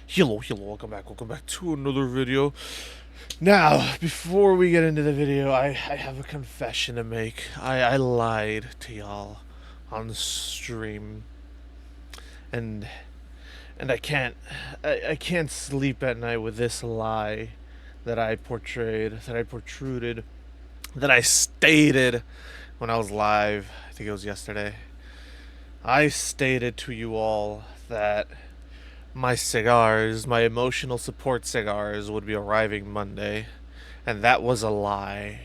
Hello, welcome back to another video. Now, before we get into the video, I have a confession to make. I lied to y'all on the stream, and I can't sleep at night with this lie that I protruded, that I stated when I was live. I think it was yesterday. I stated to you all that my cigars, my emotional support cigars, would be arriving Monday, and that was a lie.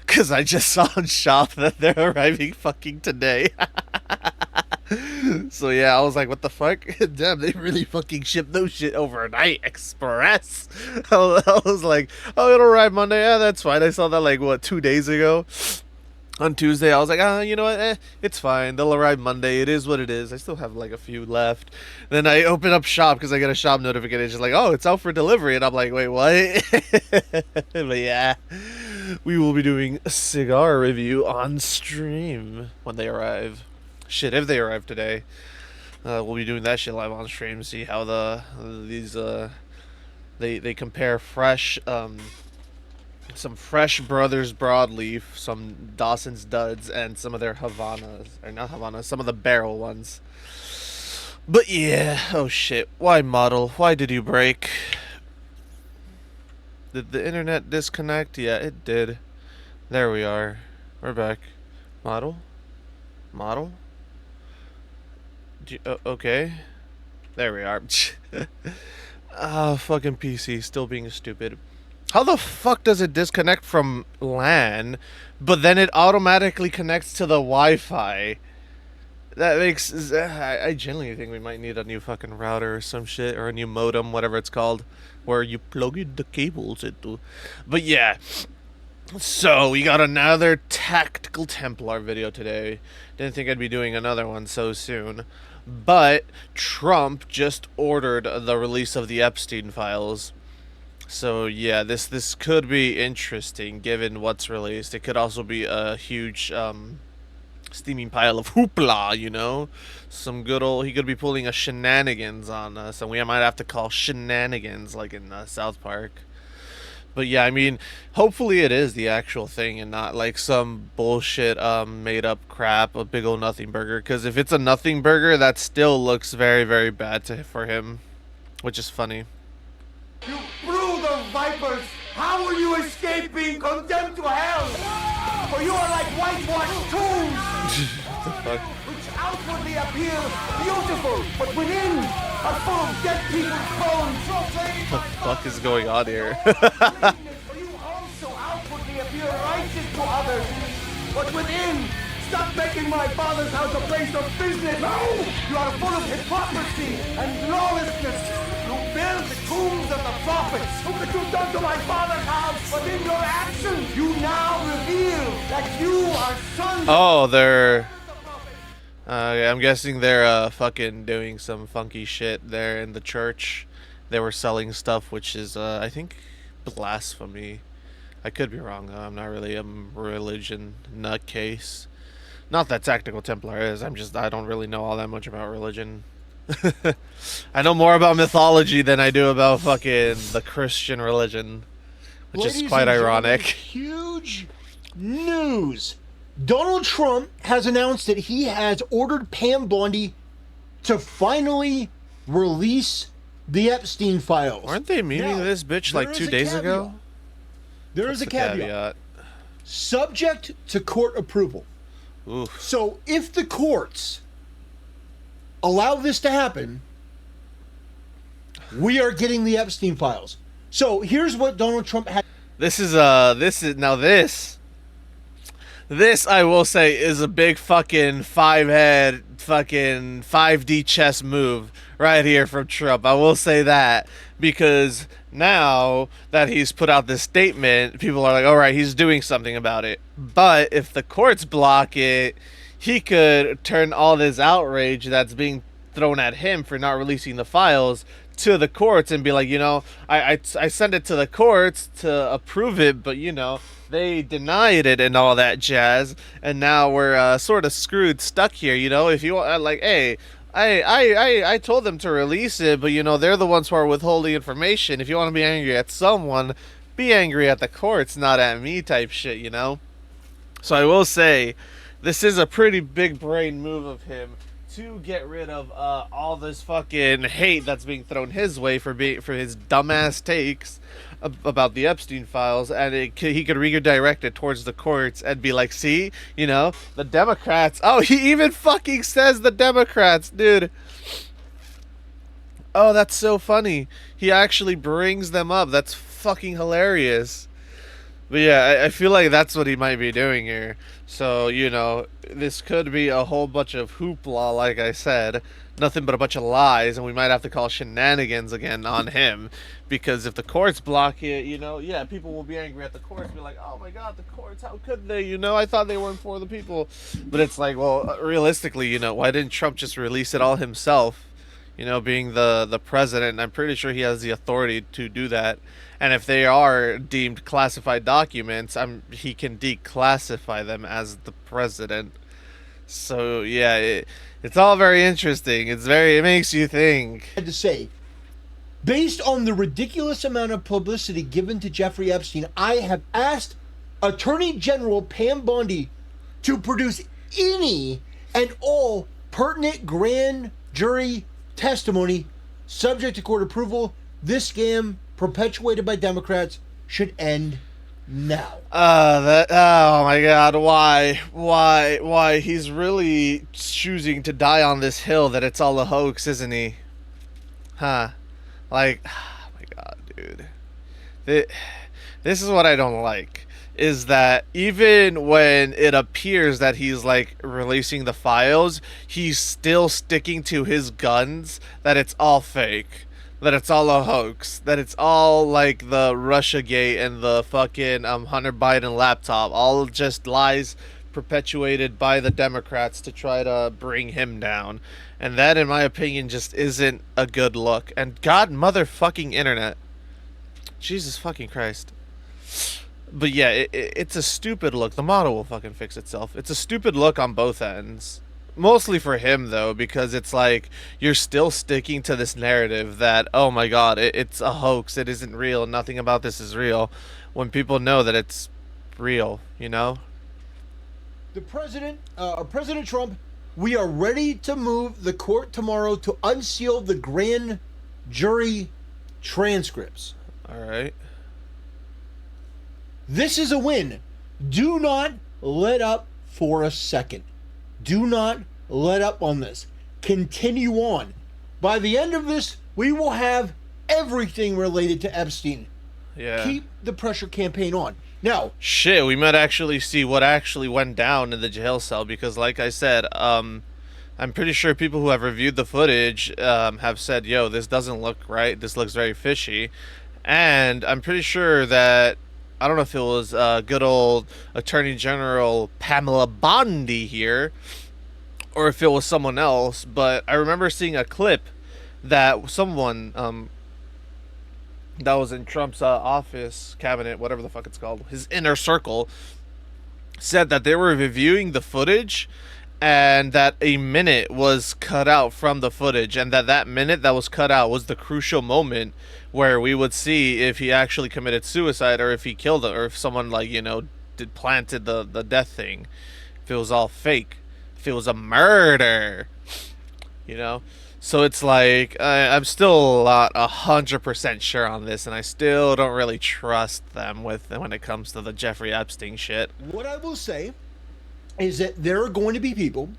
Cause I just saw in shop that they're arriving fucking today. So yeah, I was like, what the fuck? Damn, they really fucking ship those shit overnight express. I was like, oh, it'll arrive Monday. Yeah, that's fine. I saw that like, what, 2 days ago? On Tuesday, I was like, you know what, it's fine. They'll arrive Monday. It is what it is. I still have like a few left. Then I open up shop because I get a shop notification. It's just like, oh, it's out for delivery. And I'm like, wait, what? But yeah, we will be doing a cigar review on stream when they arrive. Shit, if they arrive today. We'll be doing that shit live on stream. See how they compare fresh, some fresh Brothers Broadleaf, some Dawson's Duds, and some of their Havanas, or not Havanas, some of the barrel ones. But yeah, oh shit, why model? Why did you break? Did the internet disconnect? Yeah, it did. There we are. We're back. Model? Model? Okay. There we are. Fucking PC, still being stupid. How the fuck does it disconnect from LAN, but then it automatically connects to the Wi-Fi? That makes... I genuinely think we might need a new fucking router or some shit, or a new modem, whatever it's called, where you plug in the cables into. But yeah, so we got another Tactical Templar video today. Didn't think I'd be doing another one so soon. But Trump just ordered the release of the Epstein files. So yeah, this could be interesting given what's released. It could also be a huge steaming pile of hoopla, you know? Some good old... He could be pulling a shenanigans on us, and we might have to call shenanigans like in South Park. But yeah, I mean, hopefully it is the actual thing and not like some bullshit made up crap, a big old nothing burger. Because if it's a nothing burger, that still looks very, very bad for him, which is funny. You brood of vipers! How will you escape being condemned to hell? For you are like whitewashed tombs! What the fuck? Which outwardly appear beautiful, but within are full of dead people's bones! What the fuck is going on here? For you also outwardly appear righteous to others, but within, stop making my father's house a place of business! No! You are full of hypocrisy and lawlessness! You build the tombs of the prophets. Look what you've done to my father's house. But in your actions, you now reveal that you are sons. Oh, they're... I'm guessing they're fucking doing some funky shit there in the church. They were selling stuff which is, I think, blasphemy. I could be wrong, though. I'm not really a religion nutcase. Not that Tactical Templar is. I don't really know all that much about religion. I know more about mythology than I do about fucking the Christian religion, which is quite ironic. Huge news. Donald Trump has announced that he has ordered Pam Bondi to finally release the Epstein files. Aren't they meeting this bitch like 2 days ago? There is a caveat. Subject to court approval. Oof. So if the courts allow this to happen, we are getting the Epstein files. So here's what Donald Trump had. This I will say is a big fucking five-head fucking 5D chess move right here from Trump. I will say that, because now that he's put out this statement, people are like, all right, he's doing something about it. But if the courts block it, he could turn all this outrage that's being thrown at him for not releasing the files to the courts and be like, you know, I sent it to the courts to approve it, but, you know, they denied it and all that jazz, and now we're sort of screwed, stuck here, you know. If you want, like, hey, I told them to release it, but you know they're the ones who are withholding information. If you want to be angry at someone, be angry at the courts, not at me, type shit. You know. So I will say, this is a pretty big brain move of him to get rid of all this fucking hate that's being thrown his way for his dumbass takes about the Epstein files, and he could redirect it towards the courts and be like, see, you know, the Democrats. Oh, he even fucking says the Democrats, dude. Oh, that's so funny. He actually brings them up. That's fucking hilarious. But yeah, I feel like that's what he might be doing here. So, you know, this could be a whole bunch of hoopla, like I said. Nothing but a bunch of lies, and we might have to call shenanigans again on him. Because if the courts block it, you know, yeah, people will be angry at the courts. Be like, oh my god, the courts, how could they? You know, I thought they weren't for the people. But it's like, well, realistically, you know, why didn't Trump just release it all himself? You know, being the president, I'm pretty sure he has the authority to do that. And if they are deemed classified documents, he can declassify them as the president. So yeah, it's all very interesting. It makes you think. I had to say, based on the ridiculous amount of publicity given to Jeffrey Epstein, I have asked Attorney General Pam Bondi to produce any and all pertinent grand jury testimony subject to court approval. This scam perpetuated by Democrats should end now. Oh my god, why? He's really choosing to die on this hill that it's all a hoax, isn't he? Huh? Like, oh my god, dude. This is what I don't like. Is that even when it appears that he's like releasing the files, he's still sticking to his guns that it's all fake, that it's all a hoax, that it's all like the Russiagate and the fucking Hunter Biden laptop, all just lies perpetuated by the Democrats to try to bring him down. And that, in my opinion, just isn't a good look. And God motherfucking internet. Jesus fucking Christ. But yeah, it's a stupid look. The model will fucking fix itself. It's a stupid look on both ends. Mostly for him, though, because it's like you're still sticking to this narrative that, oh my god, it's a hoax. It isn't real. Nothing about this is real. When people know that it's real, you know? The President Trump, we are ready to move the court tomorrow to unseal the grand jury transcripts. All right. This is a win. Do not let up for a second. Do not let up on this. Continue on. By the end of this, we will have everything related to Epstein. Yeah. Keep the pressure campaign on. Now, shit, we might actually see what actually went down in the jail cell because, like I said, I'm pretty sure people who have reviewed the footage have said, yo, this doesn't look right. This looks very fishy. And I'm pretty sure that, I don't know if it was good old Attorney General Pamela Bondi here, or if it was someone else, but I remember seeing a clip that someone that was in Trump's office, cabinet, whatever the fuck it's called, his inner circle, said that they were reviewing the footage and that a minute was cut out from the footage, and that minute that was cut out was the crucial moment where we would see if he actually committed suicide or if he killed it, or if someone, like, you know, planted the death thing, if it was all fake, if it was a murder, you know. So it's like I'm still not 100% sure on this, and I still don't really trust them when it comes to the Jeffrey Epstein shit. What I will say is that there are going to be people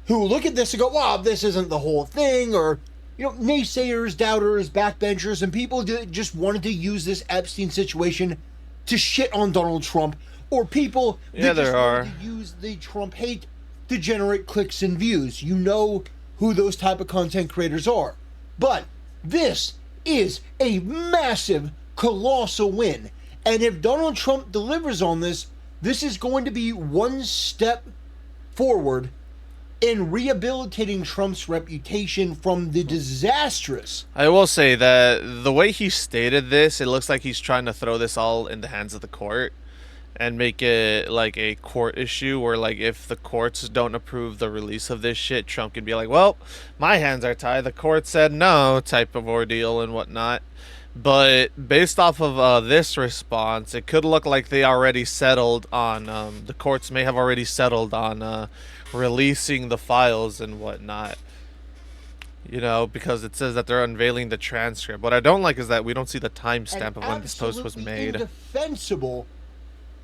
who look at this and go, wow, this isn't the whole thing, or, you know, naysayers, doubters, backbenchers, and people that just wanted to use this Epstein situation to shit on Donald Trump, or people that just wanted to use the Trump hate to generate clicks and views. You know who those type of content creators are. But this is a massive, colossal win. And if Donald Trump delivers on this, this is going to be one step forward in rehabilitating Trump's reputation from the disastrous. I will say that the way he stated this, it looks like he's trying to throw this all in the hands of the court. and make it like a court issue, or like if the courts don't approve the release of this shit, Trump can be like, well, my hands are tied, the court said no, type of ordeal and whatnot. But based off of this response, it could look like they already settled on, the courts may have already settled on releasing the files and whatnot. You know, because it says that they're unveiling the transcript. What I don't like is that we don't see the timestamp of when this post was made. Indefensible,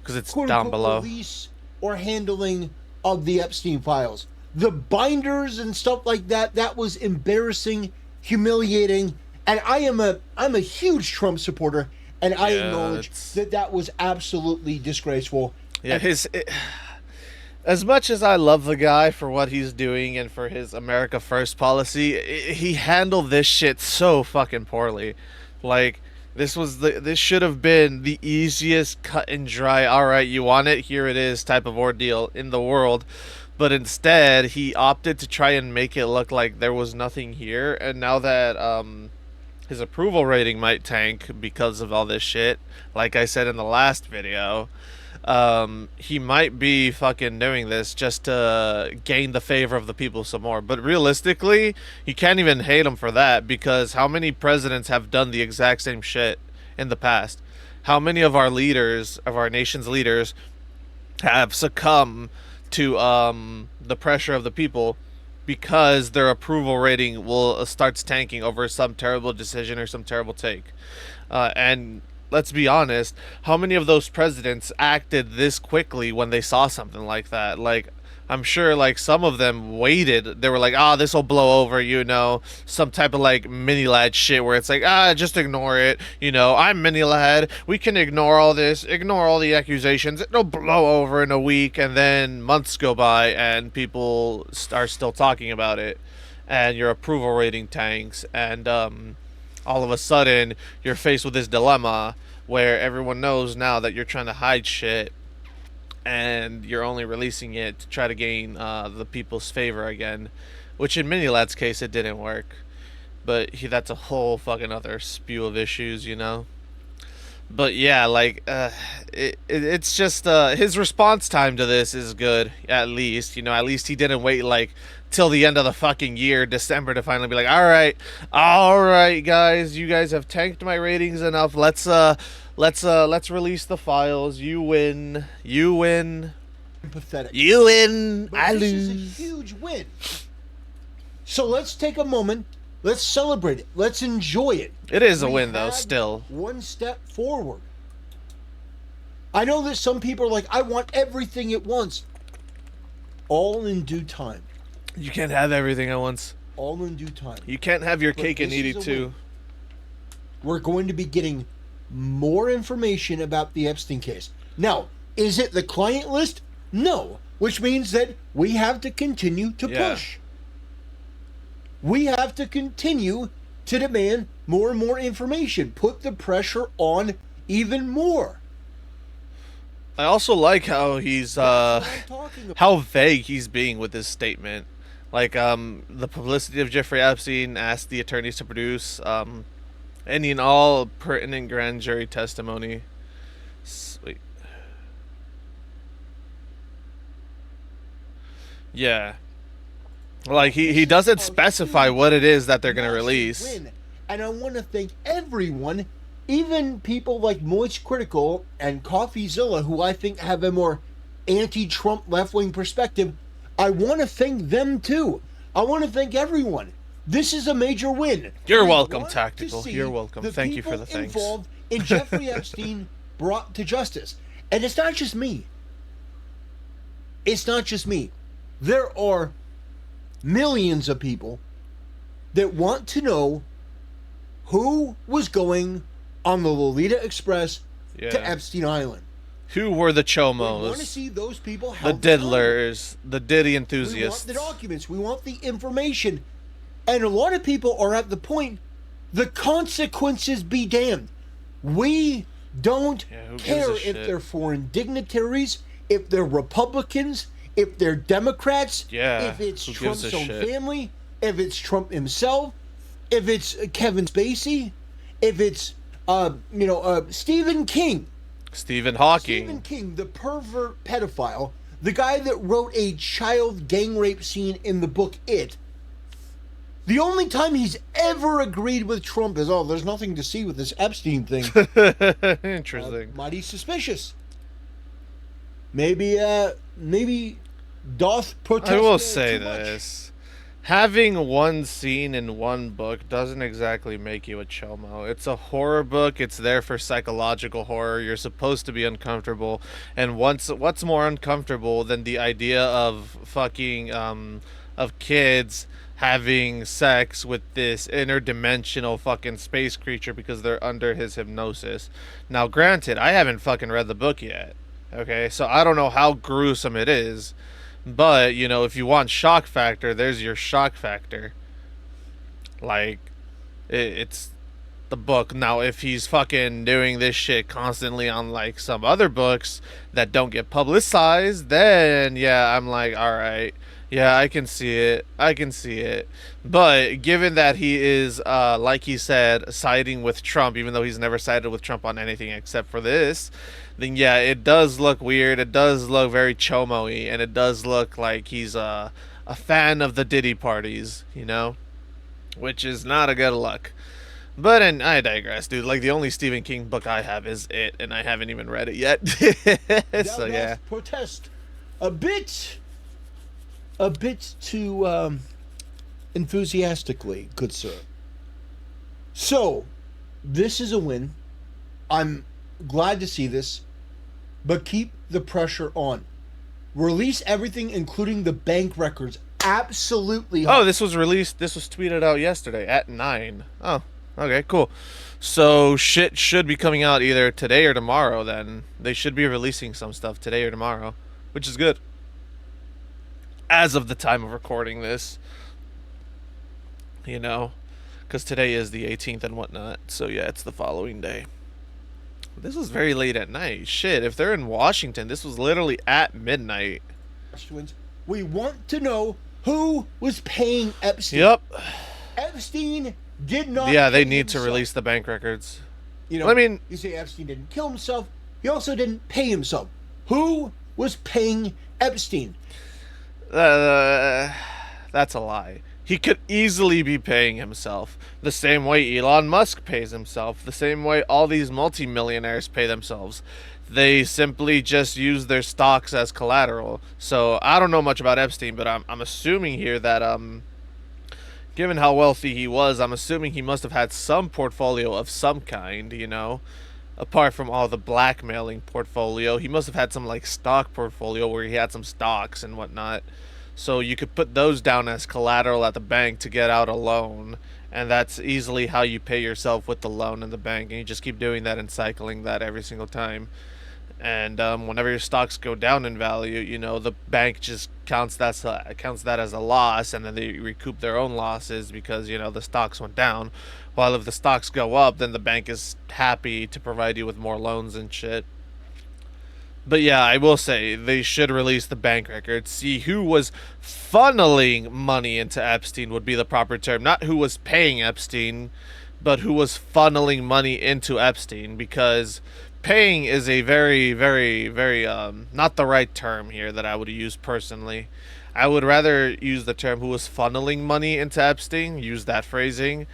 Because it's quote down unquote, below. release or handling of the Epstein files. The binders and stuff like that, that was embarrassing, humiliating. And I'm a huge Trump supporter, and I acknowledge that was absolutely disgraceful. Yeah, as much as I love the guy for what he's doing and for his America First policy, he handled this shit so fucking poorly. Like, this should have been the easiest cut and dry, all right, you want it, here it is type of ordeal in the world. But instead, he opted to try and make it look like there was nothing here. And now that his approval rating might tank because of all this shit, like I said in the last video, he might be fucking doing this just to gain the favor of the people some more. But realistically, you can't even hate him for that, because how many presidents have done the exact same shit in the past? How many of our leaders, of our nation's leaders, have succumbed to the pressure of the people because their approval rating will starts tanking over some terrible decision or some terrible take? And let's be honest, how many of those presidents acted this quickly when they saw something like that? Like, I'm sure, like, some of them waited. They were like, this will blow over, you know, some type of, like, mini-lad shit where it's like, just ignore it. You know, I'm mini-lad. We can ignore all this, ignore all the accusations. It'll blow over in a week, and then months go by, and people are still talking about it, and your approval rating tanks, and, all of a sudden, you're faced with this dilemma where everyone knows now that you're trying to hide shit, and you're only releasing it to try to gain the people's favor again, which in Minilad's case, it didn't work. But that's a whole fucking other spew of issues, you know? But yeah, like, it's just, his response time to this is good, at least. You know, at least he didn't wait, like, till the end of the fucking year, December, to finally be like, all right, guys, you guys have tanked my ratings enough. Let's release the files. You win. Pathetic. You win. But I this lose. is a huge win. So let's take a moment. Let's celebrate it. Let's enjoy it. It is a We win, though, had still. one step forward. I know that some people are like, I want everything at once. All in due time. You can't have everything at once. All in due time. You can't have your But cake and this eat is it a too. win. We're going to be getting more information about the Epstein case. Now, is it the client list? No. Which means that we have to continue to push. We have to continue to demand more and more information. Put the pressure on even more. I also like how he's That's what I'm talking about. how vague he's being with his statement. Like, the publicity of Jeffrey Epstein asked the attorneys to produce any and all pertinent grand jury testimony. Wait. Yeah. Like, he doesn't specify what it is that they're going to release. Win. And I want to thank everyone, even people like Moist Critical and CoffeeZilla, who I think have a more anti-Trump left-wing perspective. I want to thank them too. I want to thank everyone. This is a major win. You're I welcome, want Tactical. to see You're welcome. the Thank you for people the thanks. involved in Jeffrey Epstein brought to justice. And it's not just me. It's not just me. There are millions of people that want to know who was going on the Lolita Express to Epstein Island. Who were the We want to chomos? see those people The held diddlers, the Diddy accountable. We want enthusiasts. the documents. We want the information. And a lot of people are at the point, the consequences be damned. We don't who gives care a if shit? they're foreign dignitaries, if they're Republicans, if they're Democrats, Yeah, if it's who gives Trump's a own shit? family, if it's Trump himself, if it's Kevin Spacey, if it's Stephen King. Stephen Hawking. Stephen King, the pervert pedophile, the guy that wrote a child gang rape scene in the book It, the only time he's ever agreed with Trump is, oh, there's nothing to see with this Epstein thing. Interesting. Mighty suspicious. Maybe doth protest. I will say too much. this. Having one scene in one book doesn't exactly make you a chomo. It's a horror book. It's there for psychological horror. You're supposed to be uncomfortable. And what's more uncomfortable than the idea of fucking of kids having sex with this interdimensional fucking space creature because they're under his hypnosis. Now, granted, I haven't fucking read the book yet. Okay, so I don't know how gruesome it is. But, you know, if you want shock factor, there's your shock factor. Like, it's the book. Now, if he's fucking doing this shit constantly on, like, some other books that don't get publicized, then, yeah, I'm like, alright. Yeah, I can see it. I can see it. But, given that he is, like he said, siding with Trump, even though he's never sided with Trump on anything except for this, then yeah, it does look weird. It does look very chomo-y, and it does look like he's a fan of the Diddy parties, you know? Which is not a good look. But and I digress, dude. Like, the only Stephen King book I have is It, and I haven't even read it yet. So yeah. Protest a bit too enthusiastically, good sir. So, this is a win. I'm glad to see this, but keep the pressure on. Release everything, including the bank records. Absolutely. Oh, this was released. This was tweeted out yesterday at 9. Oh, okay, cool. So shit should be coming out either today or tomorrow. Then they should be releasing some stuff today or tomorrow, which is good. As of the time of recording this, you know, because today is the 18th and whatnot. So yeah, it's the following day. This was very late at night. Shit, if they're in Washington, this was literally at midnight. We want to know who was paying Epstein. Yep. Epstein did not. Yeah, they need himself. to release the bank records. You know, I mean, you say Epstein didn't kill himself. He also didn't pay himself. Who was paying Epstein? That's a lie. He could easily be paying himself the same way Elon Musk pays himself, the same way all these multimillionaires pay themselves. They simply just use their stocks as collateral. So I don't know much about Epstein, but I'm assuming here that given how wealthy he was, I'm assuming he must have had some portfolio of some kind, you know. Apart from all the blackmailing portfolio, he must have had some like stock portfolio where he had some stocks and whatnot. So you could put those down as collateral at the bank to get out a loan, and that's easily how you pay yourself with the loan in the bank, and you just keep doing that and cycling that every single time. And whenever your stocks go down in value, you know, the bank just counts that as a loss, and then they recoup their own losses because, you know, the stocks went down. While if the stocks go up, then the bank is happy to provide you with more loans and shit. But yeah, I will say they should release the bank records. See who was funneling money into Epstein would be the proper term. Not who was paying Epstein, but who was funneling money into Epstein, because paying is a very, very, very, not the right term here that I would use personally. I would rather use the term who was funneling money into Epstein, use that phrasing,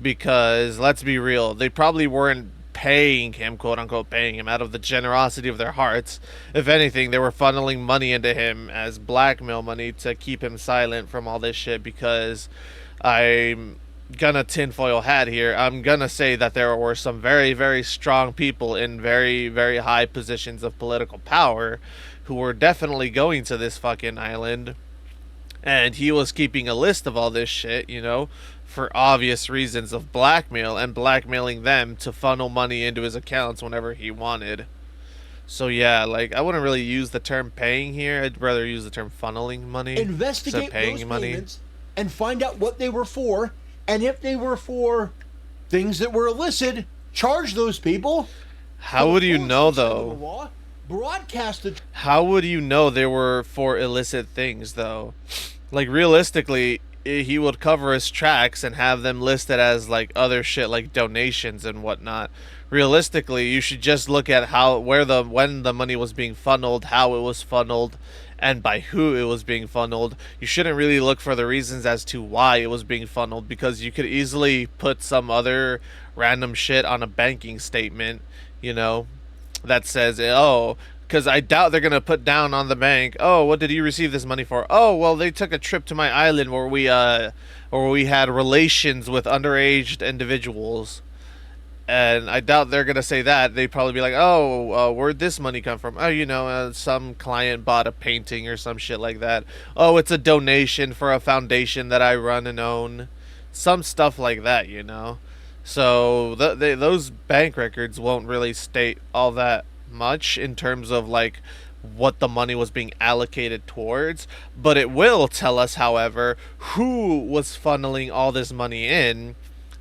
because let's be real, they probably weren't paying him, quote unquote paying him, out of the generosity of their hearts. If anything, they were funneling money into him as blackmail money to keep him silent from all this shit, because I'm gonna tinfoil hat here. I'm gonna say that there were some very, very strong people in very, very high positions of political power who were definitely going to this fucking island, and he was keeping a list of all this shit, you know, for obvious reasons of blackmail, and blackmailing them to funnel money into his accounts whenever he wanted. So yeah, like, I wouldn't really use the term paying here. I'd rather use the term funneling money. Investigate paying those money payments and find out what they were for, and if they were for things that were illicit, charge those people. How would you know, though? Broadcast How would you know they were for illicit things, though? Like, realistically, he would cover his tracks and have them listed as like other shit like donations and whatnot. Realistically, you should just look at when the money was being funneled, how it was funneled, and by who it was being funneled. You shouldn't really look for the reasons as to why it was being funneled, because you could easily put some other random shit on a banking statement, you know, that says, oh, because I doubt they're gonna put down on the bank, oh, what did you receive this money for? Oh, well, they took a trip to my island where we had relations with underage individuals. And I doubt they're gonna say that. They'd probably be like, oh, where'd this money come from? Oh, some client bought a painting or some shit like that. Oh, it's a donation for a foundation that I run and own. Some stuff like that, you know. So those bank records won't really state all that much in terms of like what the money was being allocated towards, but it will tell us, however, who was funneling all this money in,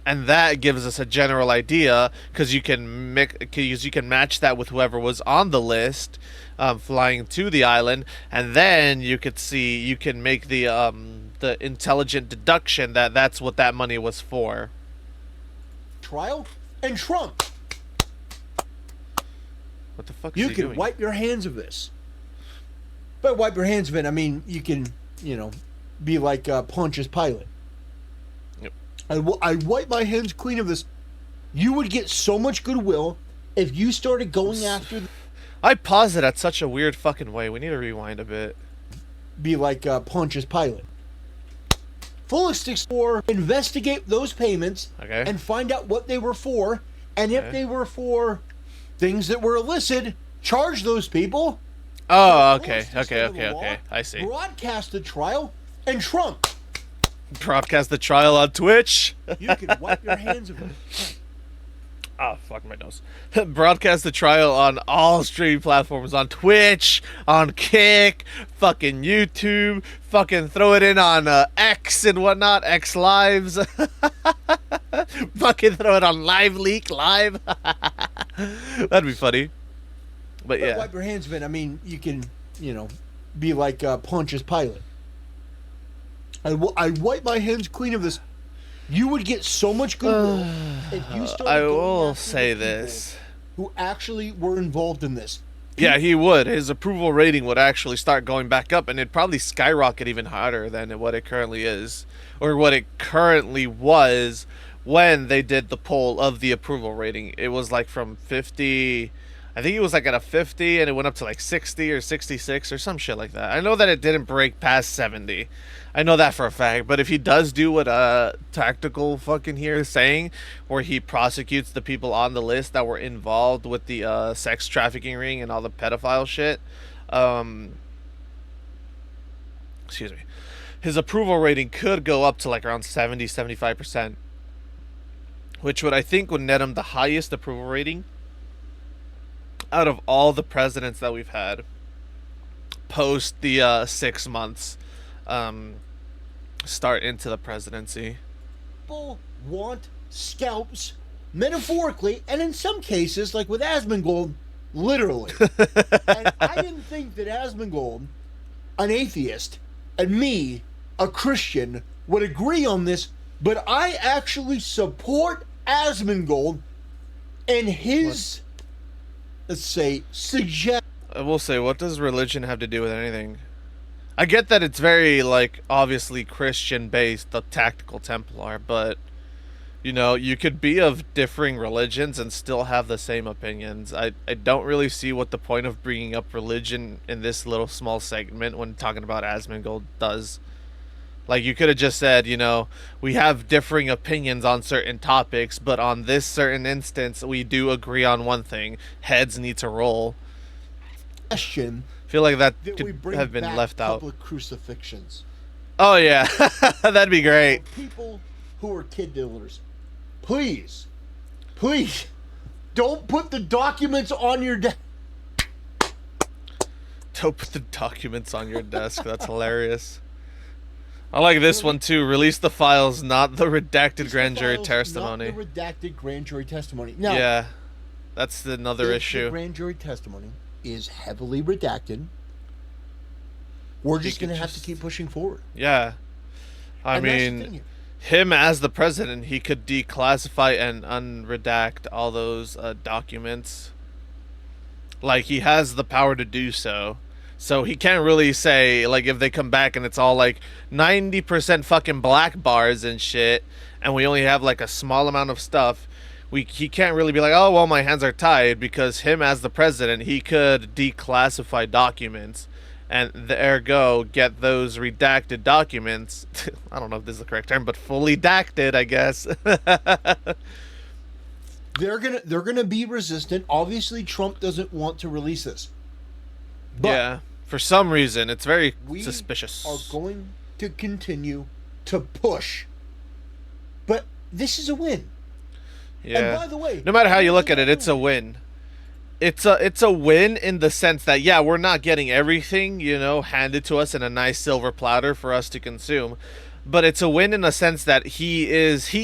and that gives us a general idea, because you can match that with whoever was on the list, flying to the island, and then you can make the intelligent deduction that that's what that money was for. Trial and Trump. What the fuck is You he can doing? wipe your hands of this. But wipe your hands of it, I mean, you can, be like Pontius Pilate. Yep. I wipe my hands clean of this. You would get so much goodwill if you started going after. I paused it at such a weird fucking way. We need to rewind a bit. Be like Pontius Pilate. Fullest explore, investigate those payments, Okay. and find out what they were for, and if they were for things that were illicit, charge those people. Oh, Fullest okay. extent of the law, Okay. I see. Broadcast the trial and Trump. Broadcast the trial on Twitch. You can wipe your hands of it. Oh, fuck my nose. Broadcast the trial on all streaming platforms, on Twitch, on Kick, fucking YouTube, fucking throw it in on X and whatnot, X Lives. Fucking throw it on Live Leak Live. That'd be funny. But yeah. Wipe your hands of it. I mean, you can, be like Pontius Pilate. I wipe my hands clean of this. You would get so much goodwill if you started I going will after say the people this. who actually were involved in this. Yeah, he would. His approval rating would actually start going back up, and it'd probably skyrocket even higher than what it currently is, or what it currently was when they did the poll of the approval rating. It was like from 50, I think it was like at a 50, and it went up to like 60 or 66 or some shit like that. I know that it didn't break past 70. I know that for a fact. But if he does do what Tactical fucking here is saying, where he prosecutes the people on the list that were involved with the sex trafficking ring and all the pedophile shit, excuse me, his approval rating could go up to like around 70-75%, which would, I think, would net him the highest approval rating out of all the presidents that we've had post the 6 months start into the presidency. People want scalps, metaphorically, and in some cases, like with Asmongold, literally. And I didn't think that Asmongold, an atheist, and me, a Christian, would agree on this, but I actually support Asmongold and his, let's say, suggest. I will say, what does religion have to do with anything? I get that it's very, like, obviously Christian-based, the Tactical Templar, but, you could be of differing religions and still have the same opinions. I don't really see what the point of bringing up religion in this little small segment when talking about Asmongold does. Like, you could have just said, we have differing opinions on certain topics, but on this certain instance, we do agree on one thing. Heads need to roll. Question I feel like that that could we bring have been back left out. public crucifixions. Oh, yeah. That'd be great. People who are kid dealers, please, don't put the documents on your desk. Don't put the documents on your desk. That's hilarious. I like this one, too. Release the files, not the redacted grand jury testimony. Not the redacted grand jury testimony. Now, Yeah. That's another if issue. the grand jury testimony is heavily redacted, we're just going to have to keep pushing forward. Yeah. I And that's the mean, thing here. him as the president, he could declassify and unredact all those documents. Like, he has the power to do so. So he can't really say, like, if they come back and it's all like 90% fucking black bars and shit, and we only have like a small amount of stuff, he can't really be like, oh, well, my hands are tied, because him as the president, he could declassify documents and ergo get those redacted documents. I don't know if this is the correct term, but fully redacted, I guess. They're gonna be resistant. Obviously, Trump doesn't want to release this. But yeah, for some reason, it's very we suspicious. are going to continue to push. But this is a win. Yeah. And by the way, no matter how you look at it, it's a win. It's a win in the sense that, yeah, we're not getting everything, handed to us in a nice silver platter for us to consume. But it's a win in the sense that he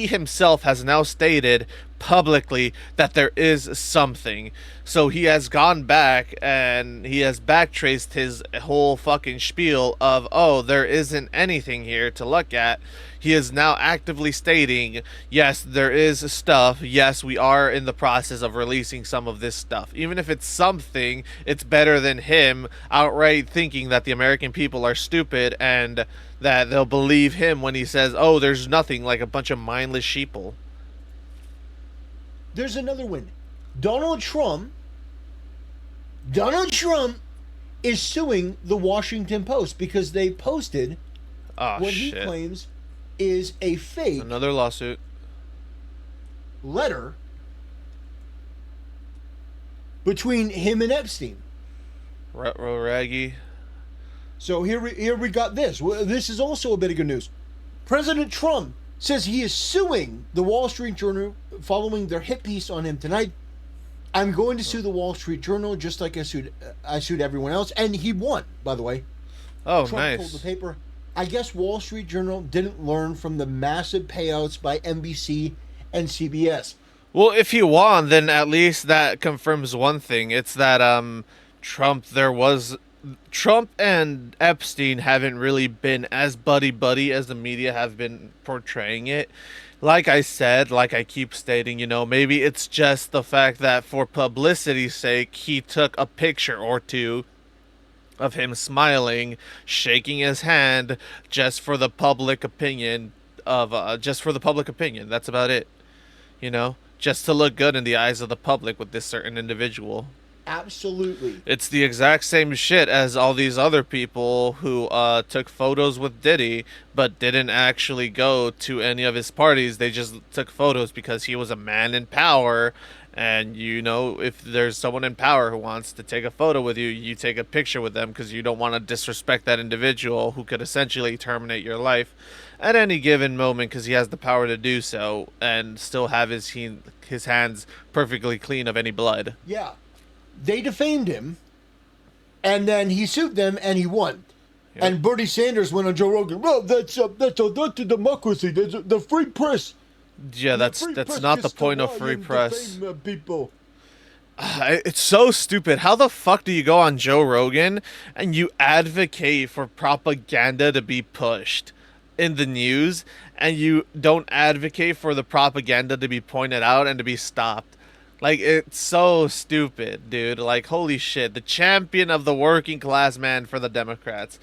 himself has now stated publicly that there is something. So he has gone back and he has backtraced his whole fucking spiel of, oh, there isn't anything here to look at. He is now actively stating, yes, there is stuff. Yes, we are in the process of releasing some of this stuff. Even if it's something, it's better than him outright thinking that the American people are stupid and that they'll believe him when he says, oh, there's nothing, like a bunch of mindless sheeple. There's another win. Donald Trump is suing the Washington Post because they posted what he claims is a fake Another lawsuit. letter between him and Epstein. Raggy. So here we got this. This is also a bit of good news. President Trump says he is suing the Wall Street Journal following their hit piece on him tonight. I'm going to sue the Wall Street Journal just like I sued everyone else, and he won, by the way. Oh, Trump nice. told the paper, I guess Wall Street Journal didn't learn from the massive payouts by NBC and CBS. Well, if he won, then at least that confirms one thing. It's that Trump and Epstein haven't really been as buddy-buddy as the media have been portraying it. Like I said, like I keep stating, maybe it's just the fact that for publicity's sake, he took a picture or two of him smiling, shaking his hand, just for the public opinion That's about it. Just to look good in the eyes of the public with this certain individual. Absolutely. It's the exact same shit as all these other people who took photos with Diddy, but didn't actually go to any of his parties. They just took photos because he was a man in power. And, if there's someone in power who wants to take a photo with you, you take a picture with them because you don't want to disrespect that individual who could essentially terminate your life at any given moment because he has the power to do so and still have his hands perfectly clean of any blood. Yeah. They defamed him, and then he sued them, and he won. Yep. And Bernie Sanders went on Joe Rogan. Well, that's a democracy. There's the free press. Yeah, that's not the point of free press. People. It's so stupid. How the fuck do you go on Joe Rogan and you advocate for propaganda to be pushed in the news, and you don't advocate for the propaganda to be pointed out and to be stopped? Like, it's so stupid, dude. Like, holy shit. The champion of the working class man for the Democrats,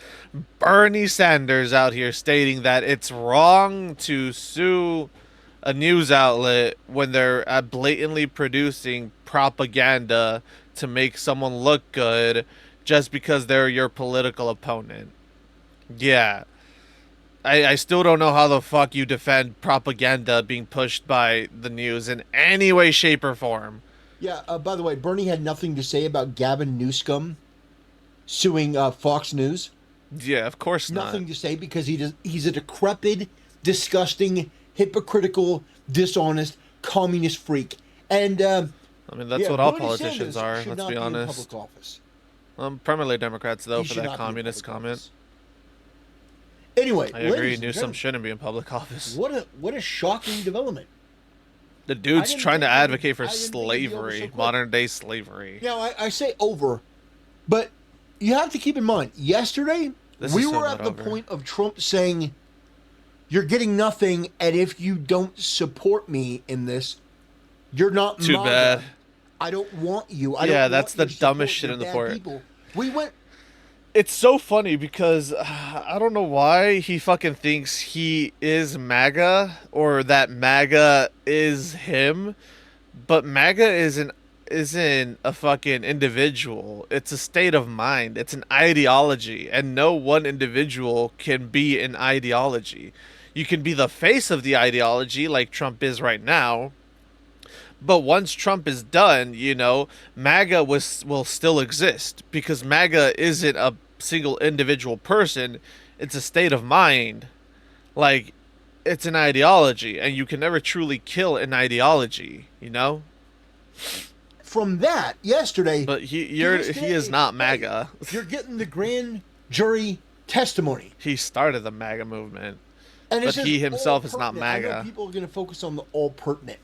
Bernie Sanders, out here stating that it's wrong to sue a news outlet when they're blatantly producing propaganda to make someone look good just because they're your political opponent. Yeah. I still don't know how the fuck you defend propaganda being pushed by the news in any way, shape, or form. Yeah, by the way, Bernie had nothing to say about Gavin Newsom suing Fox News. Yeah, of course not. Nothing to say because he's a decrepit, disgusting, hypocritical, dishonest, communist freak. And, that's what all Bernie politicians Sanders are, should let's not be in honest. public office. Primarily Democrats, though, He for should that not be in communist public comment. office. Anyway, I agree. ladies and Newsom gentlemen, shouldn't be in public office. What a shocking development. The dude's didn't trying to think advocate for I didn't think it'd be over so slavery, quick. modern day slavery. Now, I say over, but you have to keep in mind, yesterday, This we is so were not at the over. point of Trump saying, You're getting nothing, and if you don't support me in this, you're not Too MAGA. bad. I don't want you. I Yeah, don't that's want the your support. dumbest shit You're in the bad port. people. We went. It's so funny because I don't know why he fucking thinks he is MAGA or that MAGA is him, but MAGA isn't a fucking individual. It's a state of mind. It's an ideology, and no one individual can be an ideology. You can be the face of the ideology like Trump is right now, but once Trump is done, MAGA will still exist because MAGA isn't a single individual person. It's a state of mind. Like, it's an ideology, and you can never truly kill an ideology. From that yesterday, But he is not MAGA. You're getting the grand jury testimony, He started the MAGA movement, and it but says he himself all is not pertinent. I know MAGA. people are going to focus on the all pertinent.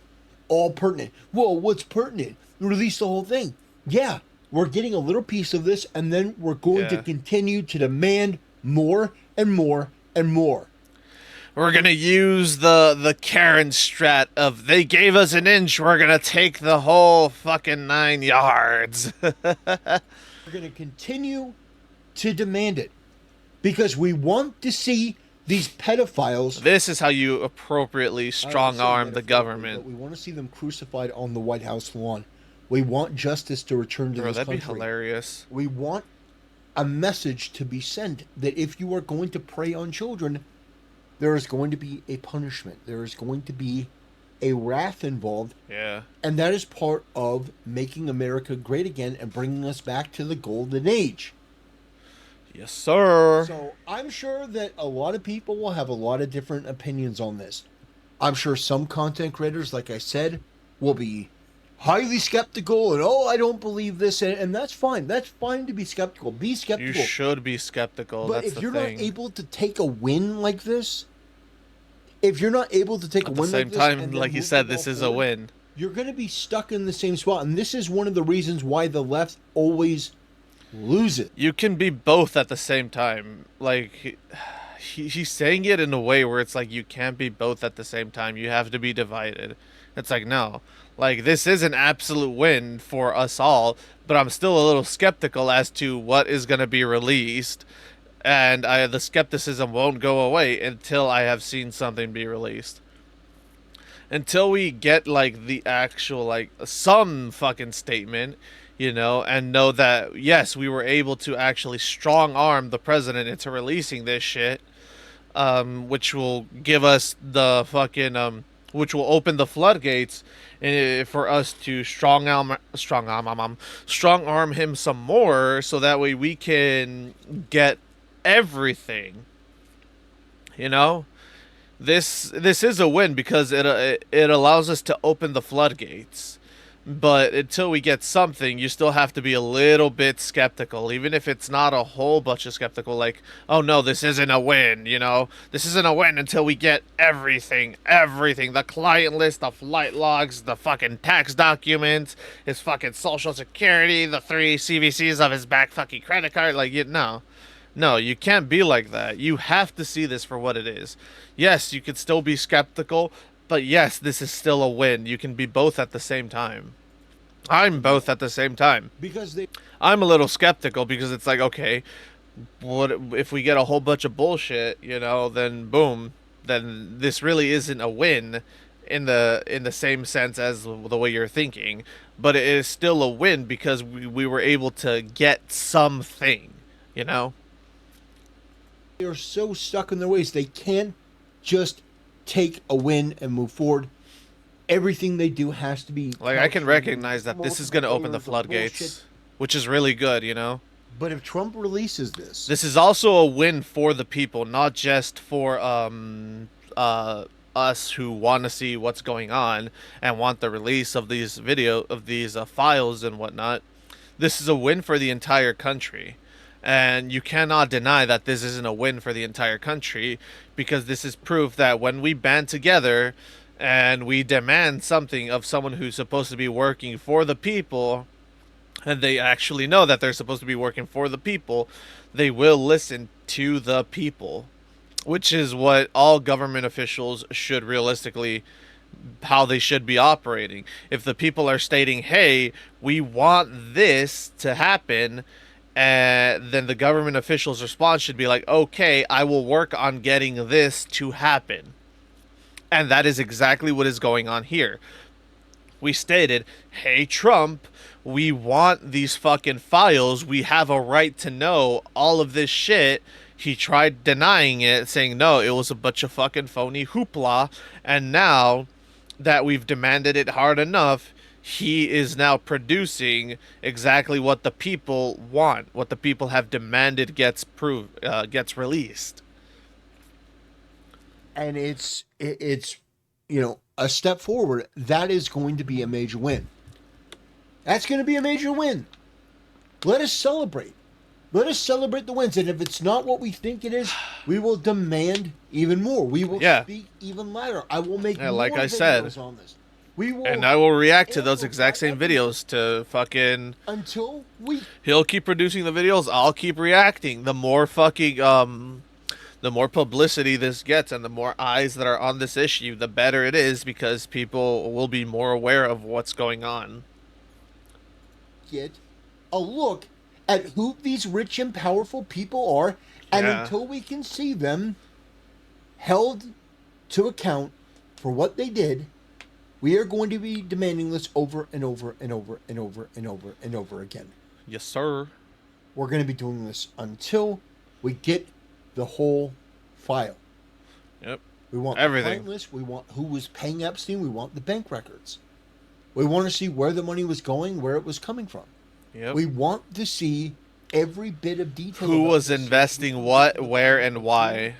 All pertinent. Well, what's pertinent? Release the whole thing. Yeah, we're getting a little piece of this, and then we're going to Yeah. continue to demand more and more and more. We're gonna use the Karen strat of they gave us an inch, we're gonna take the whole fucking 9 yards. We're going to continue to demand it because we want to see these pedophiles. This is how you appropriately I don't say strong arm the metaphorically, government. but we want to see them crucified on the White House lawn. We want justice to return to Bro, this that'd country. be hilarious. We want a message to be sent that if you are going to prey on children, there is going to be a punishment. There is going to be a wrath involved. Yeah. And that is part of making America great again and bringing us back to the golden age. Yes, sir. So I'm sure that a lot of people will have a lot of different opinions on this. I'm sure some content creators, like I said, will be highly skeptical and, I don't believe this. And that's fine. That's fine to be skeptical. Be You skeptical. should be skeptical. But That's if the you're thing. not able to take a win like this, if you're not able to take a At the win same like this, time, and then like you move said, the this ball is a forward, win. you're going to be stuck in the same spot. And this is one of the reasons why the left always loses. You can be both at the same time. Like, he's saying it in a way where it's like you can't be both at the same time. You have to be divided. It's like, no. Like, this is an absolute win for us all, but I'm still a little skeptical as to what is going to be released. And the skepticism won't go away until I have seen something be released. Until we get, like, the actual, like, some fucking statement, and know that, yes, we were able to actually strong arm the president into releasing this shit, which will give us the fucking, which will open the floodgates for us to strong arm him some more, so that way we can get everything. This is a win because it allows us to open the floodgates. But until we get something, you still have to be a little bit skeptical, even if it's not a whole bunch of skeptical, like, oh no, this isn't a win, this isn't a win until we get everything, the client list, the flight logs, the fucking tax documents, his fucking social security, the 3 CVCs of his back fucking credit card, like, no, you can't be like that. You have to see this for what it is. Yes, you could still be skeptical, but yes, this is still a win. You can be both at the same time. I'm both at the same time. Because I'm a little skeptical because it's like, okay, what if we get a whole bunch of bullshit, then boom, then this really isn't a win in the same sense as the way you're thinking, but it is still a win because we were able to get something, they are so stuck in their ways. They can't just take a win and move forward. Everything they do has to be like, I can recognize that this is going to open the floodgates, which is really good, But if Trump releases this is also a win for the people, not just for us who want to see what's going on and want the release of these files and whatnot. This is a win for the entire country. And you cannot deny that this isn't a win for the entire country, because this is proof that when we band together and we demand something of someone who's supposed to be working for the people, and they actually know that they're supposed to be working for the people, they will listen to the people. which is what all government officials should realistically, how they should be operating. If the people are stating, hey, we want this to happen, then the government officials' response should be like, okay, I will work on getting this to happen. And that is exactly what is going on here. We stated, hey, Trump, we want these fucking files. We have a right to know all of this shit. He tried denying it, saying, no, it was a bunch of fucking phony hoopla. And now that we've demanded it hard enough, he is now producing exactly what the people want, what the people have demanded gets released. And it's a step forward. That is going to be a major win. That's going to be a major win. Let us celebrate. Let us celebrate the wins. And if it's not what we think it is, we will demand even more. We will speak even louder. I will make more like I videos said, on this. We will, and I will react to those exact same videos to fucking until we. He'll keep producing the videos. I'll keep reacting. The more fucking the more publicity this gets, and the more eyes that are on this issue, the better it is, because people will be more aware of what's going on. Get a look at who these rich and powerful people are, and until we can see them held to account for what they did, we are going to be demanding this over and over and over and over and over and over again. Yes, sir. We're going to be doing this until we get the whole file. Yep. We want everything. The client list. We want who was paying Epstein. We want the bank records. We want to see where the money was going, where it was coming from. Yep. We want to see every bit of detail. Who was investing what, where, and why.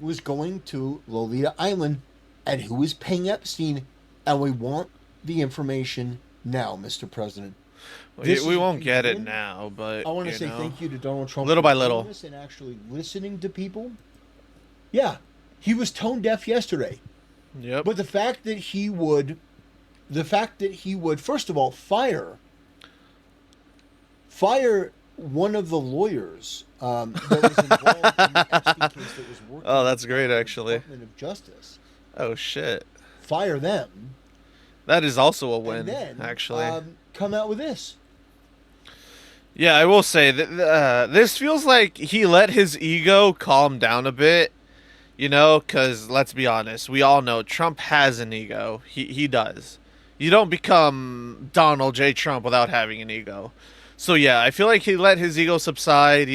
Was going to Lolita Island, and who was paying Epstein, and we want the information now, Mr. President. We won't get it now, but I want to say thank you to Donald Trump little by little, and actually listening to people. Yeah, he was tone deaf yesterday. Yep. But the fact that he would, first of all, fire one of the lawyers that was involved in the Epstein case that was working. Oh, that's great, actually. Department of Justice. Oh shit. Fire them. That is also a win, and then, actually. Come out with this. Yeah, I will say that this feels like he let his ego calm down a bit, because let's be honest, we all know Trump has an ego. He does. You don't become Donald J. Trump without having an ego. So yeah, I feel like he let his ego subside,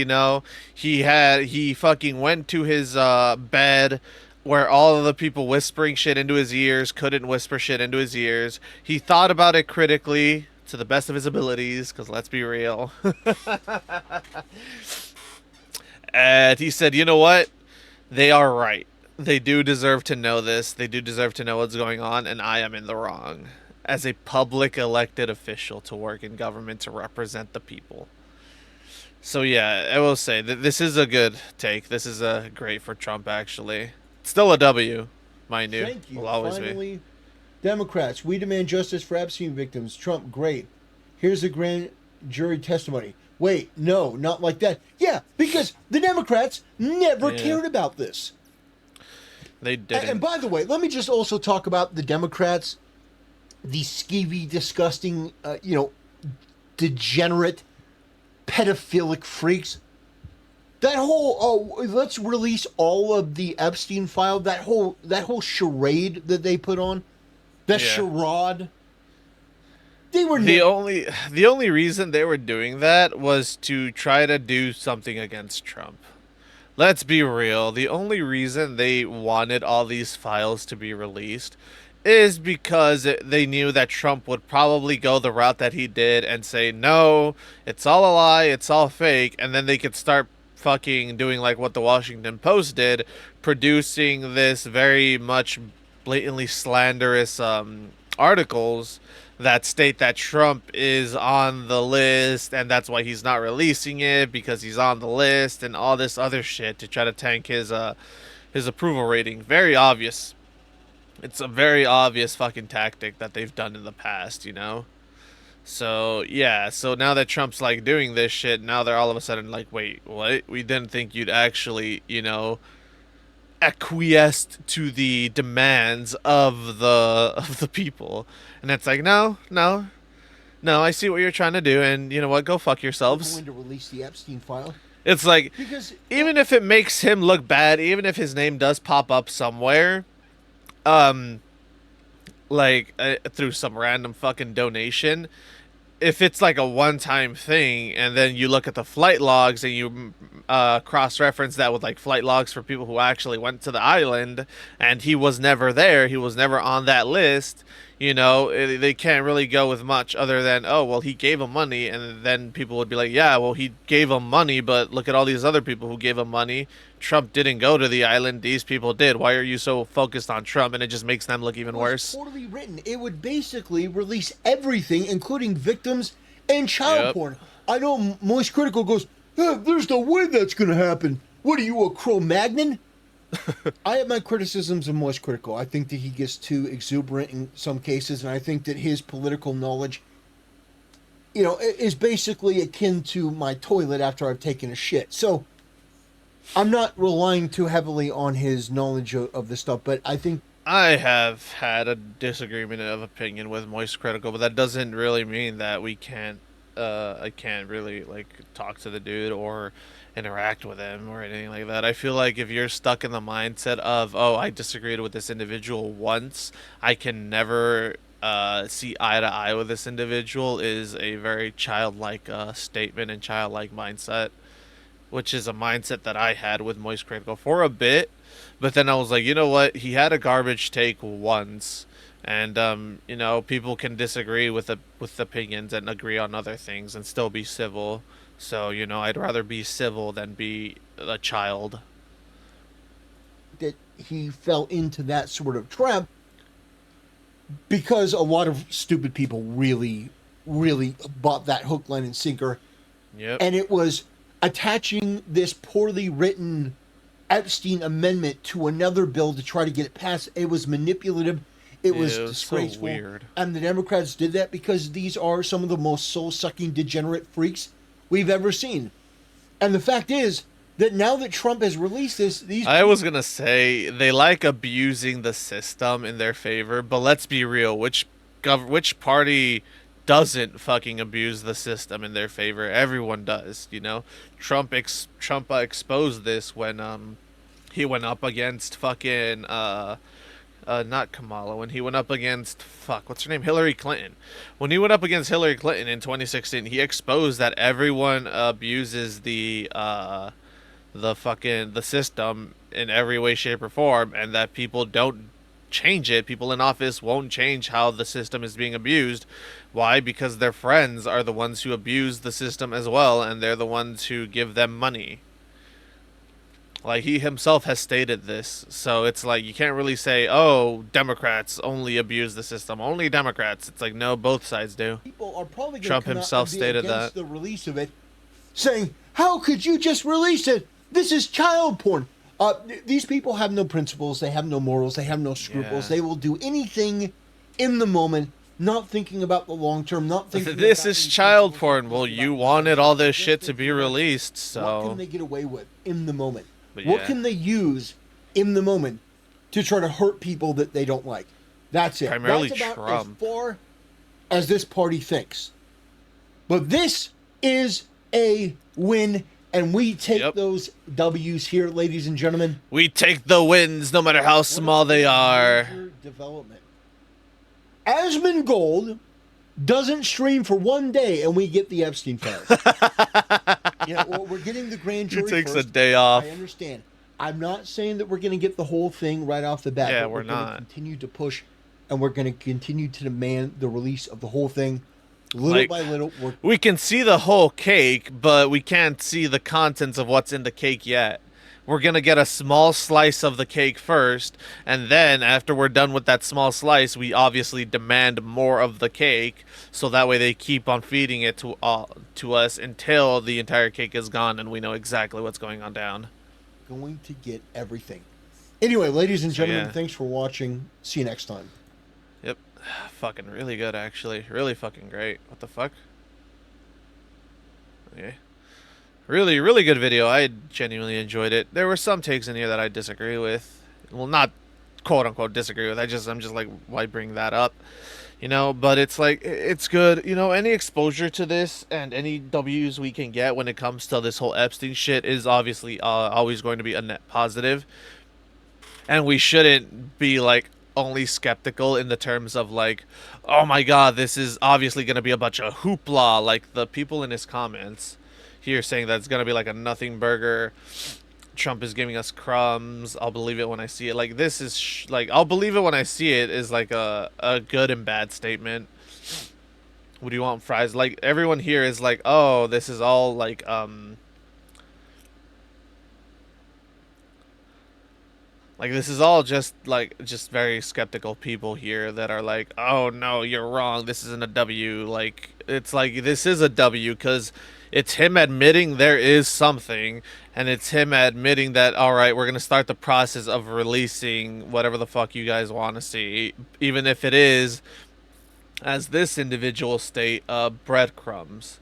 he fucking went to his bed where all of the people whispering shit into his ears couldn't whisper shit into his ears. He thought about it critically, to the best of his abilities, because let's be real. And he said, you know what? They are right. They do deserve to know this. They do deserve to know what's going on, and I am in the wrong. As a public elected official to work in government to represent the people. So yeah, I will say that this is a good take. This is great for Trump, actually. Still a W, mind you. Thank you. Will always Finally, be. Democrats, we demand justice for Epstein victims. Trump, great. Here's the grand jury testimony. Wait, no, not like that. Yeah, because the Democrats never cared about this. They didn't. And by the way, let me just also talk about the Democrats, the skeevy, disgusting, degenerate, pedophilic freaks. That whole let's release all of the Epstein file. That whole charade that they put on. That charade. They were the only reason they were doing that was to try to do something against Trump. Let's be real. The only reason they wanted all these files to be released is because they knew that Trump would probably go the route that he did and say, no, it's all a lie, it's all fake, and then they could start fucking doing like what the Washington Post did, producing this very much blatantly slanderous articles that state that Trump is on the list and that's why he's not releasing it, because he's on the list, and all this other shit to try to tank his approval rating. Very obvious. It's a very obvious fucking tactic that they've done in the past, So, yeah, so now that Trump's, like, doing this shit, now they're all of a sudden like, wait, what? We didn't think you'd actually, acquiesced to the demands of the people. And it's like, no, I see what you're trying to do, and you know what, go fuck We're yourselves. going to release the Epstein file It's like, because even if it makes him look bad, even if his name does pop up somewhere, um like through some random fucking donation, if it's like a one-time thing, and then you look at the flight logs and you cross-reference that with like flight logs for people who actually went to the island, and he was never there, he was never on that list, you know, they can't really go with much other than, oh well, he gave him money, and then people would be like, yeah, well, he gave him money, but look at all these other people who gave him money. Trump didn't go to the island, these people did. Why are you so focused on Trump? And it just makes them look even was worse. poorly written. It would basically release everything, including victims and child Yep. porn. I know Moist Critical goes, there's no way that's going to happen. What are you, a Cro-Magnon? I have my criticisms of Moist Critical. I think that he gets too exuberant in some cases, and I think that his political knowledge, you know, is basically akin to my toilet after I've taken a shit. So I'm not relying too heavily on his knowledge of this stuff, but I think I have had a disagreement of opinion with Moist Critical, but that doesn't really mean that we can't. I can't really like talk to the dude or interact with him or anything like that. I feel like if you're stuck in the mindset of, oh, I disagreed with this individual once, I can never see eye to eye with this individual, is a very childlike statement and childlike mindset, which is a mindset that I had with Moist Critical for a bit. But then I was like, you know what? He had a garbage take once, and you know, people can disagree with opinions and agree on other things and still be civil. So you know, I'd rather be civil than be a child. that he fell into that sort of trap because a lot of stupid people really, really bought that hook, line, and sinker. Yep. And it was attaching this poorly written Epstein amendment to another bill to try to get it passed. It was manipulative. It was It was so disgraceful. weird. And the Democrats did that because these are some of the most soul-sucking, degenerate freaks we've ever seen. And the fact is that now that Trump has released this, these I was gonna say they like abusing the system in their favor, but let's be real. Which party doesn't fucking abuse the system in their favor? Everyone does, you know. Trump exposed this when he went up against fucking not Kamala, when he went up against, fuck, what's her name, Hillary Clinton. When he went up against Hillary Clinton in 2016, he exposed that everyone abuses the system in every way, shape, or form, and that people don't change it. People in office won't change how the system is being abused. Why? Because their friends are the ones who abuse the system as well, and they're the ones who give them money. Like, he himself has stated this, so it's like you can't really say, oh, Democrats only abuse the system, only Democrats. It's like, no, both sides do. people are probably going to Trump come himself out and be stated against that. the release of it, saying, how could you just release it? This is child porn. These people have no principles. They have no morals. They have no scruples. Yeah. They will do anything in the moment, not thinking about the long term, not thinking This about is any child principles, porn. not Well, thinking you about wanted all this just shit to thinking be about released, what can so. they get away with in the moment? But What yeah. can they use in the moment to try to hurt people that they don't like? That's it. Primarily That's about Trump. as far as this party thinks. But this is a win, and we take Yep. those W's here, ladies and gentlemen. We take the wins no matter how small they are. Major development. Asmongold doesn't stream for one day, and we get the Epstein files. Well, we're getting the grand jury takes first. a day off. I understand. I'm not saying that we're going to get the whole thing right off the bat. Yeah, but we're gonna not. continue to push, and we're going to continue to demand the release of the whole thing, little Like, by little. We can see the whole cake, but we can't see the contents of what's in the cake yet. We're gonna get a small slice of the cake first, and then after we're done with that small slice, we obviously demand more of the cake, so that way they keep on feeding it to us until the entire cake is gone and we know exactly what's going on down. Going to get everything. Anyway, ladies and gentlemen, yeah. thanks for watching. See you next time. Yep. Fucking really good, actually. Really fucking great. What the fuck? Okay. Really, really good video. I genuinely enjoyed it. There were some takes in here that I disagree with. Well, not quote unquote disagree with. I'm just like, why bring that up? But it's like, it's good. Any exposure to this and any W's we can get when it comes to this whole Epstein shit is obviously always going to be a net positive. And we shouldn't be like only skeptical in the terms of like, oh my god, this is obviously going to be a bunch of hoopla, like the people in his comments here saying that it's going to be like a nothing burger. Trump is giving us crumbs. I'll believe it when I see it. Like, this is like, I'll believe it when I see it is like a good and bad statement. What do you want, fries? Like, everyone here is like, oh, this is all like, this is all just very skeptical people here that are like, oh no, you're wrong. This isn't a W. Like, it's like, this is a W because it's him admitting there is something, and it's him admitting that, all right, we're going to start the process of releasing whatever the fuck you guys want to see, even if it is, as this individual state, breadcrumbs.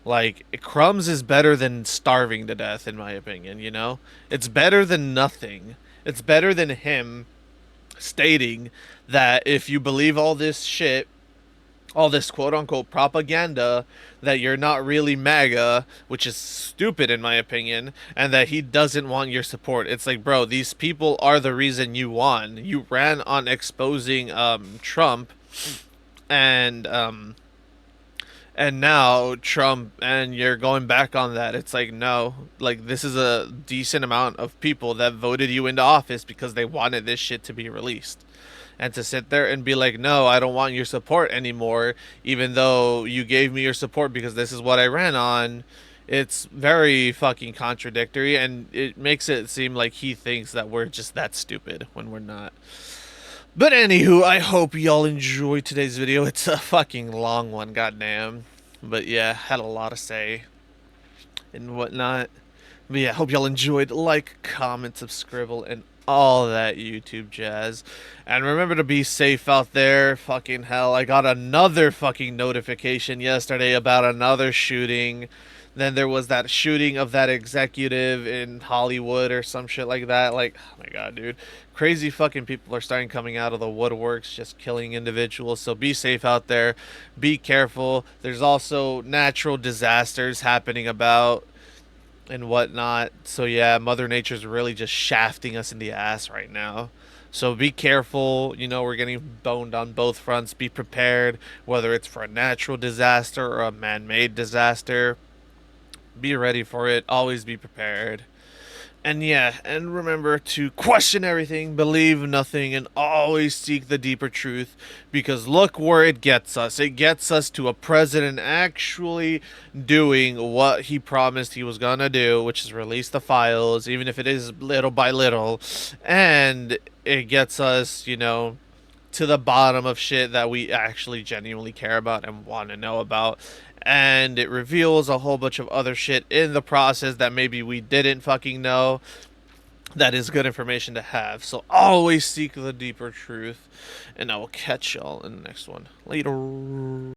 Like, crumbs is better than starving to death, in my opinion. It's better than nothing. It's better than him stating that if you believe all this shit, all this quote unquote propaganda, that you're not really MAGA, which is stupid in my opinion, and that he doesn't want your support. It's like, bro, these people are the reason you won. You ran on exposing Trump, and now Trump, and you're going back on that. It's like, no, like, this is a decent amount of people that voted you into office because they wanted this shit to be released. And to sit there and be like, no, I don't want your support anymore, even though you gave me your support because this is what I ran on, it's very fucking contradictory, and it makes it seem like he thinks that we're just that stupid when we're not. But anywho, I hope y'all enjoyed today's video. It's a fucking long one, goddamn. But yeah, had a lot to say and whatnot. But yeah, hope y'all enjoyed. Like, comment, subscribe, and all that YouTube jazz. And remember to be safe out there. Fucking hell, I got another fucking notification yesterday about another shooting. Then there was that shooting of that executive in Hollywood or some shit like that. Like, oh my god, dude. Crazy fucking people are starting coming out of the woodworks, just killing individuals. So be safe out there. Be careful. There's also natural disasters happening about and whatnot. So yeah, Mother Nature's really just shafting us in the ass right now. So be careful. We're getting boned on both fronts. Be prepared, whether it's for a natural disaster or a man-made disaster. Be ready for it. Always be prepared. And yeah, and remember to question everything, believe nothing, and always seek the deeper truth, because look where it gets us. It gets us to a president actually doing what he promised he was gonna do, which is release the files, even if it is little by little, and it gets us, to the bottom of shit that we actually genuinely care about and want to know about. And it reveals a whole bunch of other shit in the process that maybe we didn't fucking know. That is good information to have. So always seek the deeper truth. And I will catch y'all in the next one. Later.